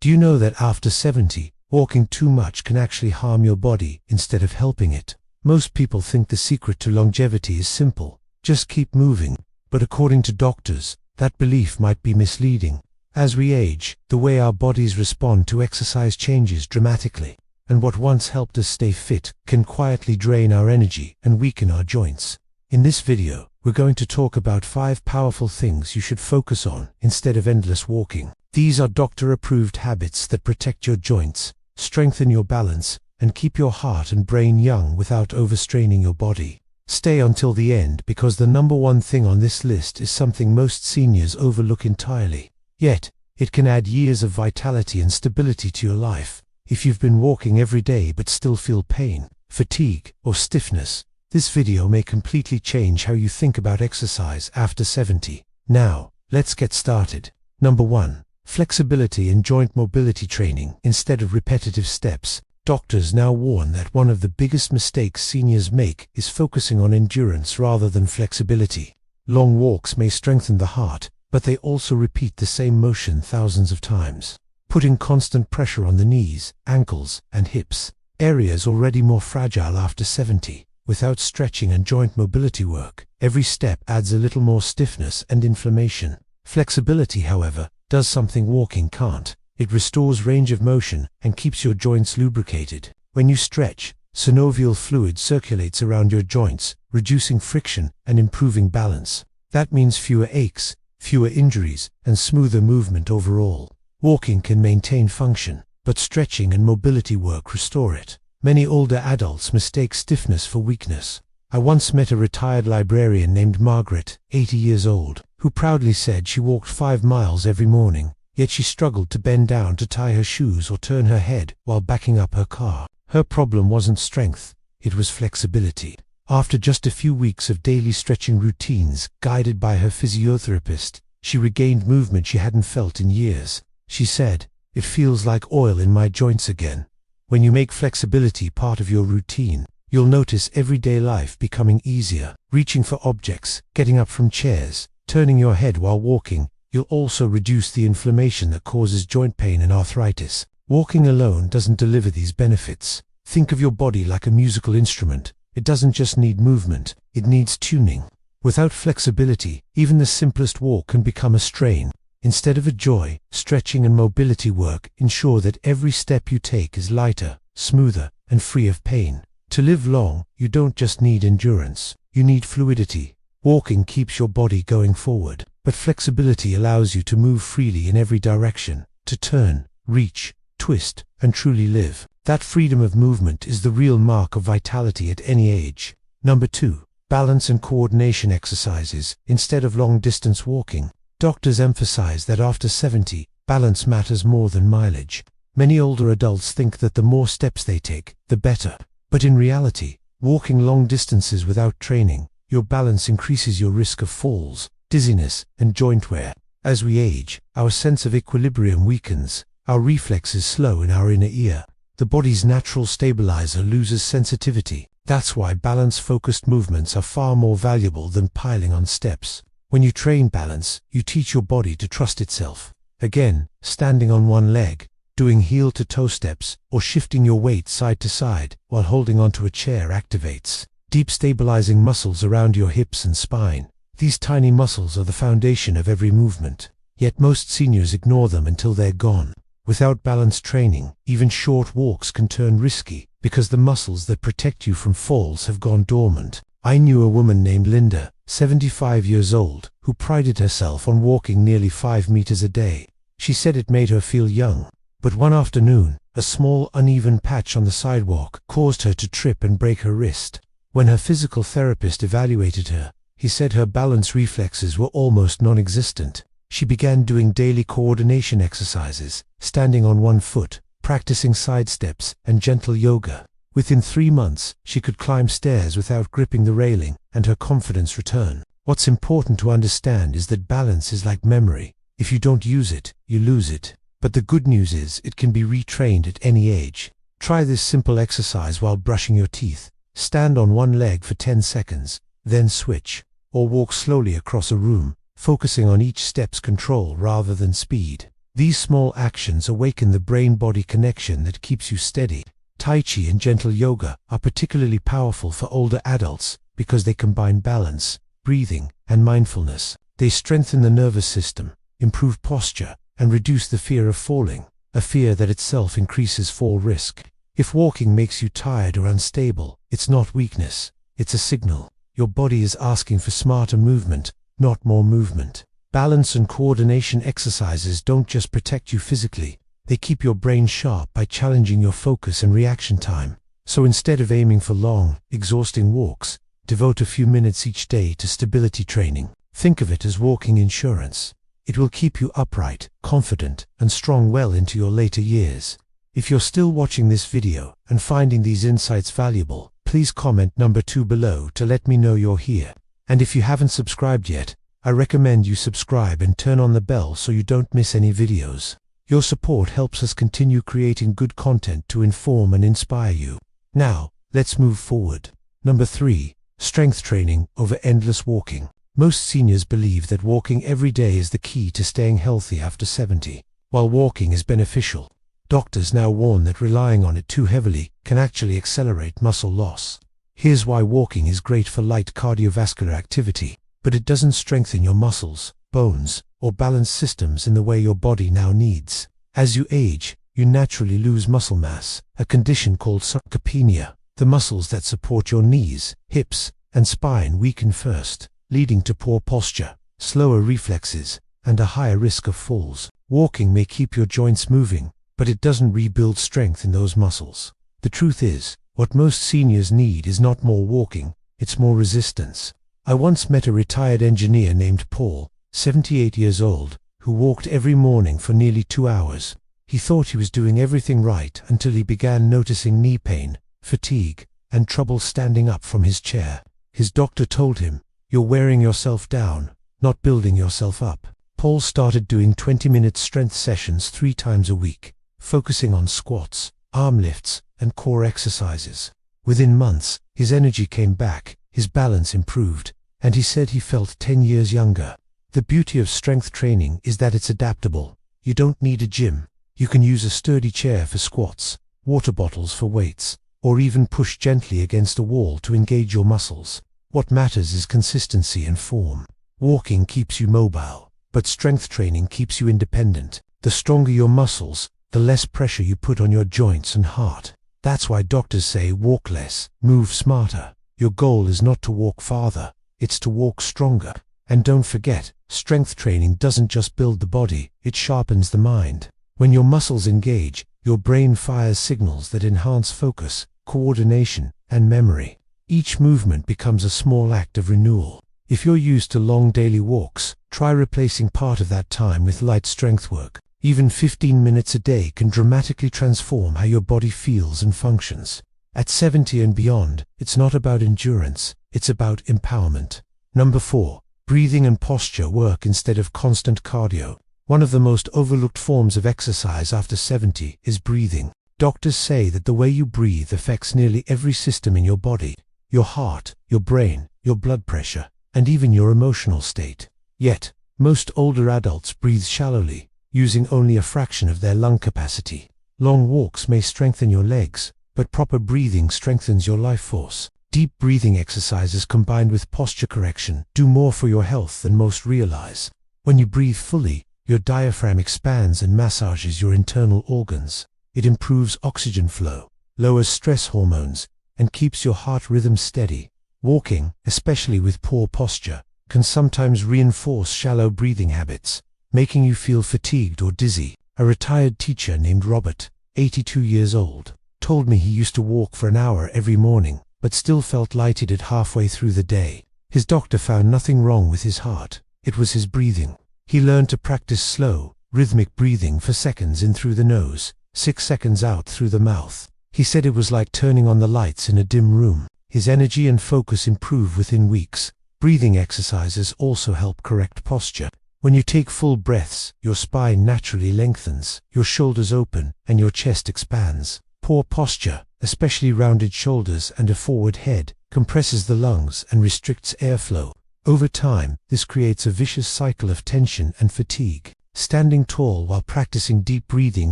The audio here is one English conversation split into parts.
Do you know that after 70, walking too much can actually harm your body instead of helping it? Most people think the secret to longevity is simple: just keep moving. But according to doctors, that belief might be misleading. As we age, the way our bodies respond to exercise changes dramatically, and what once helped us stay fit can quietly drain our energy and weaken our joints. In this video, we're going to talk about 5 powerful things you should focus on instead of endless walking. These are doctor-approved habits that protect your joints, strengthen your balance, and keep your heart and brain young without overstraining your body. Stay until the end, because the number one thing on this list is something most seniors overlook entirely. Yet, it can add years of vitality and stability to your life. If you've been walking every day but still feel pain, fatigue, or stiffness, this video may completely change how you think about exercise after 70. Now, let's get started. Number 1. Flexibility and joint mobility training instead of repetitive steps. Doctors now warn that one of the biggest mistakes seniors make is focusing on endurance rather than flexibility. Long walks may strengthen the heart, but they also repeat the same motion thousands of times, putting constant pressure on the knees, ankles, and hips, areas already more fragile after 70. Without stretching and joint mobility work, every step adds a little more stiffness and inflammation. Flexibility, however, does something walking can't. It restores range of motion and keeps your joints lubricated. When you stretch, synovial fluid circulates around your joints, reducing friction and improving balance. That means fewer aches, fewer injuries, and smoother movement overall. Walking can maintain function, but stretching and mobility work restore it. Many older adults mistake stiffness for weakness. I once met a retired librarian named Margaret, 80 years old, who proudly said she walked 5 miles every morning, yet she struggled to bend down to tie her shoes or turn her head while backing up her car. Her problem wasn't strength, it was flexibility. After just a few weeks of daily stretching routines, guided by her physiotherapist, she regained movement she hadn't felt in years. She said, "It feels like oil in my joints again." When you make flexibility part of your routine, you'll notice everyday life becoming easier. Reaching for objects, getting up from chairs, turning your head while walking. You'll also reduce the inflammation that causes joint pain and arthritis. Walking alone doesn't deliver these benefits. Think of your body like a musical instrument. It doesn't just need movement, it needs tuning. Without flexibility, even the simplest walk can become a strain. Instead of a joy, stretching and mobility work ensure that every step you take is lighter, smoother, and free of pain. To live long, you don't just need endurance, you need fluidity. Walking keeps your body going forward, but flexibility allows you to move freely in every direction, to turn, reach, twist, and truly live. That freedom of movement is the real mark of vitality at any age. Number 2. Balance and coordination exercises instead of long-distance walking. Doctors emphasize that after 70, balance matters more than mileage. Many older adults think that the more steps they take, the better. But in reality, walking long distances without training, your balance increases your risk of falls, dizziness, and joint wear. As we age, our sense of equilibrium weakens, our reflexes slow in our inner ear. The body's natural stabilizer loses sensitivity. That's why balance-focused movements are far more valuable than piling on steps. When you train balance, you teach your body to trust itself. Again, standing on one leg, doing heel-to-toe steps, or shifting your weight side to side while holding onto a chair activates deep stabilizing muscles around your hips and spine. These tiny muscles are the foundation of every movement. Yet most seniors ignore them until they're gone. Without balance training, even short walks can turn risky, because the muscles that protect you from falls have gone dormant. I knew a woman named Linda, 75 years old, who prided herself on walking nearly 5 meters a day. She said it made her feel young. But one afternoon, a small uneven patch on the sidewalk caused her to trip and break her wrist. When her physical therapist evaluated her, he said her balance reflexes were almost non-existent. She began doing daily coordination exercises, standing on one foot, practicing side steps, and gentle yoga. Within 3 months, she could climb stairs without gripping the railing, and her confidence returned. What's important to understand is that balance is like memory. If you don't use it, you lose it. But the good news is it can be retrained at any age. Try this simple exercise while brushing your teeth. Stand on one leg for 10 seconds, then switch, or walk slowly across a room, focusing on each step's control rather than speed. These small actions awaken the brain-body connection that keeps you steady. Tai Chi and gentle yoga are particularly powerful for older adults because they combine balance, breathing, and mindfulness. They strengthen the nervous system, improve posture, and reduce the fear of falling, a fear that itself increases fall risk. If walking makes you tired or unstable, it's not weakness, it's a signal. Your body is asking for smarter movement, not more movement. Balance and coordination exercises don't just protect you physically, they keep your brain sharp by challenging your focus and reaction time. So instead of aiming for long, exhausting walks, devote a few minutes each day to stability training. Think of it as walking insurance. It will keep you upright, confident, and strong well into your later years. If you're still watching this video and finding these insights valuable, please comment number 2 below to let me know you're here. And if you haven't subscribed yet, I recommend you subscribe and turn on the bell so you don't miss any videos. Your support helps us continue creating good content to inform and inspire you. Now, let's move forward. Number 3. Strength training over endless walking. Most seniors believe that walking every day is the key to staying healthy after 70. While walking is beneficial, doctors now warn that relying on it too heavily can actually accelerate muscle loss. Here's why walking is great for light cardiovascular activity, but it doesn't strengthen your muscles, bones, or balance systems in the way your body now needs. As you age, you naturally lose muscle mass, a condition called sarcopenia. The muscles that support your knees, hips, and spine weaken first, leading to poor posture, slower reflexes, and a higher risk of falls. Walking may keep your joints moving, but it doesn't rebuild strength in those muscles. The truth is, what most seniors need is not more walking, it's more resistance. I once met a retired engineer named Paul, 78 years old, who walked every morning for nearly 2 hours. He thought he was doing everything right until he began noticing knee pain, fatigue, and trouble standing up from his chair. His doctor told him, "You're wearing yourself down, not building yourself up." Paul started doing 20-minute strength sessions 3 times a week, focusing on squats, arm lifts, and core exercises. Within months, his energy came back, his balance improved, and he said he felt 10 years younger. The beauty of strength training is that it's adaptable. You don't need a gym. You can use a sturdy chair for squats, water bottles for weights, or even push gently against a wall to engage your muscles. What matters is consistency and form. Walking keeps you mobile, but strength training keeps you independent. The stronger your muscles, the less pressure you put on your joints and heart. That's why doctors say walk less, move smarter. Your goal is not to walk farther, it's to walk stronger. And don't forget, strength training doesn't just build the body, it sharpens the mind. When your muscles engage, your brain fires signals that enhance focus, coordination, and memory. Each movement becomes a small act of renewal. If you're used to long daily walks, try replacing part of that time with light strength work. Even 15 minutes a day can dramatically transform how your body feels and functions. At 70 and beyond, it's not about endurance, it's about empowerment. Number 4. Breathing and posture work instead of constant cardio. One of the most overlooked forms of exercise after 70 is breathing. Doctors say that the way you breathe affects nearly every system in your body. Your heart, your brain, your blood pressure, and even your emotional state. Yet, most older adults breathe shallowly, using only a fraction of their lung capacity. Long walks may strengthen your legs, but proper breathing strengthens your life force. Deep breathing exercises combined with posture correction do more for your health than most realize. When you breathe fully, your diaphragm expands and massages your internal organs. It improves oxygen flow, lowers stress hormones, and keeps your heart rhythm steady. Walking, especially with poor posture, can sometimes reinforce shallow breathing habits, making you feel fatigued or dizzy. A retired teacher named Robert, 82 years old, told me he used to walk for an hour every morning, but still felt lightheaded halfway through the day. His doctor found nothing wrong with his heart, it was his breathing. He learned to practice slow, rhythmic breathing for seconds in through the nose, 6 seconds out through the mouth. He said it was like turning on the lights in a dim room. His energy and focus improved within weeks. Breathing exercises also help correct posture. When you take full breaths, your spine naturally lengthens, your shoulders open, and your chest expands. Poor posture, especially rounded shoulders and a forward head, compresses the lungs and restricts airflow. Over time, this creates a vicious cycle of tension and fatigue. Standing tall while practicing deep breathing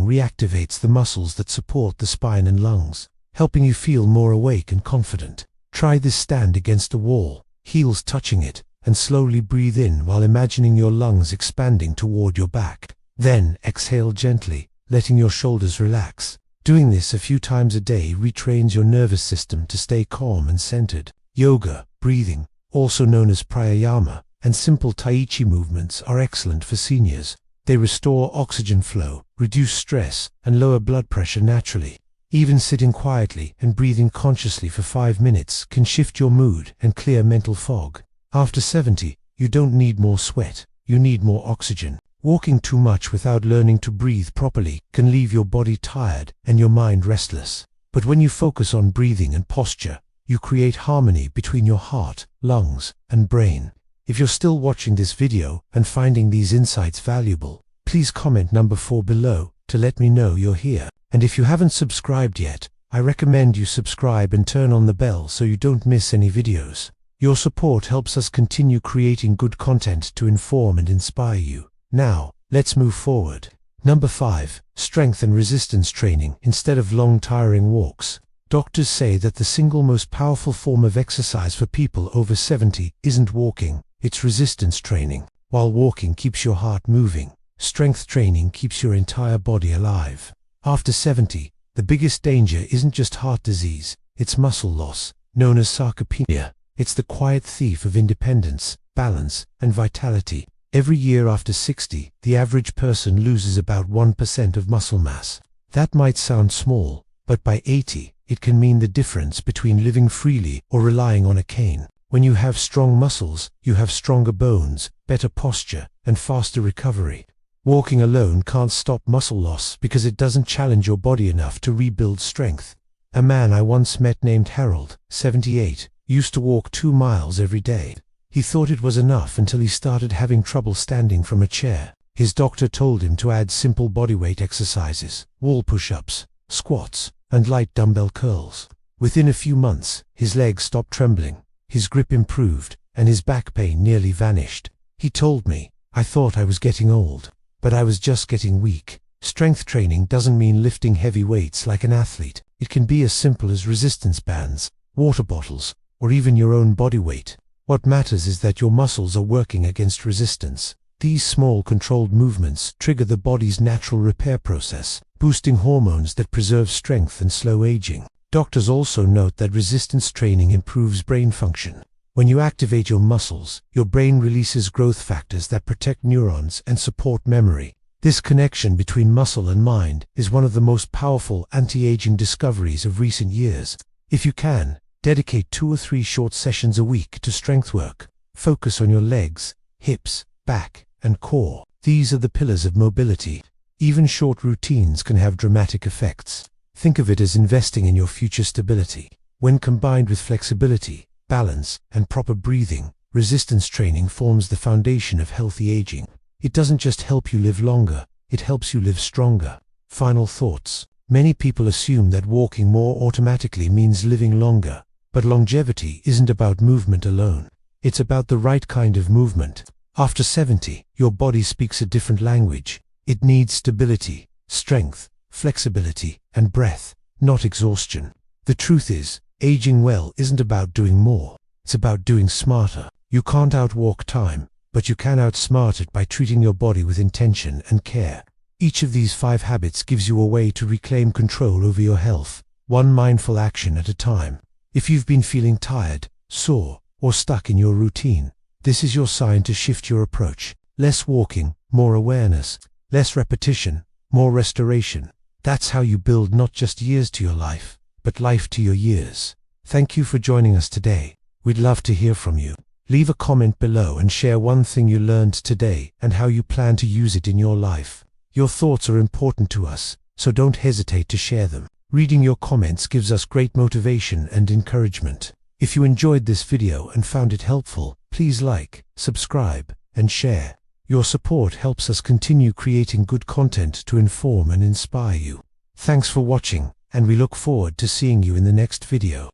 reactivates the muscles that support the spine and lungs, helping you feel more awake and confident. Try this stand against a wall, heels touching it, and slowly breathe in while imagining your lungs expanding toward your back. Then exhale gently, letting your shoulders relax. Doing this a few times a day retrains your nervous system to stay calm and centered. Yoga, breathing, also known as pranayama, and simple tai chi movements are excellent for seniors. They restore oxygen flow, reduce stress, and lower blood pressure naturally. Even sitting quietly and breathing consciously for 5 minutes can shift your mood and clear mental fog. After 70, you don't need more sweat, you need more oxygen. Walking too much without learning to breathe properly can leave your body tired and your mind restless. But when you focus on breathing and posture, you create harmony between your heart, lungs, and brain. If you're still watching this video and finding these insights valuable, please comment number 4 below to let me know you're here. And if you haven't subscribed yet, I recommend you subscribe and turn on the bell so you don't miss any videos. Your support helps us continue creating good content to inform and inspire you. Now, let's move forward. Number 5. Strength and resistance training instead of long tiring walks. Doctors say that the single most powerful form of exercise for people over 70 isn't walking, it's resistance training. While walking keeps your heart moving, strength training keeps your entire body alive. After 70, the biggest danger isn't just heart disease, it's muscle loss, known as sarcopenia. It's the quiet thief of independence, balance, and vitality. Every year after 60, the average person loses about 1% of muscle mass. That might sound small, but by 80, it can mean the difference between living freely or relying on a cane. When you have strong muscles, you have stronger bones, better posture, and faster recovery. Walking alone can't stop muscle loss because it doesn't challenge your body enough to rebuild strength. A man I once met named Harold, 78, used to walk 2 miles every day. He thought it was enough until he started having trouble standing from a chair. His doctor told him to add simple bodyweight exercises, wall push-ups, squats, and light dumbbell curls. Within a few months, his legs stopped trembling, his grip improved, and his back pain nearly vanished. He told me, "I thought I was getting old, but I was just getting weak." Strength training doesn't mean lifting heavy weights like an athlete. It can be as simple as resistance bands, water bottles, or even your own body weight. What matters is that your muscles are working against resistance. These small controlled movements trigger the body's natural repair process, boosting hormones that preserve strength and slow aging. Doctors also note that resistance training improves brain function. When you activate your muscles, your brain releases growth factors that protect neurons and support memory. This connection between muscle and mind is one of the most powerful anti-aging discoveries of recent years. If you can, dedicate 2 or 3 short sessions a week to strength work. Focus on your legs, hips, back, and core. These are the pillars of mobility. Even short routines can have dramatic effects. Think of it as investing in your future stability. When combined with flexibility, balance, and proper breathing, resistance training forms the foundation of healthy aging. It doesn't just help you live longer, it helps you live stronger. Final thoughts. Many people assume that walking more automatically means living longer, but longevity isn't about movement alone. It's about the right kind of movement. After 70, your body speaks a different language. It needs stability, strength, flexibility, and breath, not exhaustion. The truth is, aging well isn't about doing more, it's about doing smarter. You can't outwalk time, but you can outsmart it by treating your body with intention and care. Each of these 5 habits gives you a way to reclaim control over your health, one mindful action at a time. If you've been feeling tired, sore, or stuck in your routine, this is your sign to shift your approach. Less walking, more awareness. Less repetition, more restoration. That's how you build not just years to your life, but life to your years. Thank you for joining us today. We'd love to hear from you. Leave a comment below and share one thing you learned today and how you plan to use it in your life. Your thoughts are important to us, so don't hesitate to share them. Reading your comments gives us great motivation and encouragement. If you enjoyed this video and found it helpful, please like, subscribe, and share. Your support helps us continue creating good content to inform and inspire you. Thanks for watching, and we look forward to seeing you in the next video.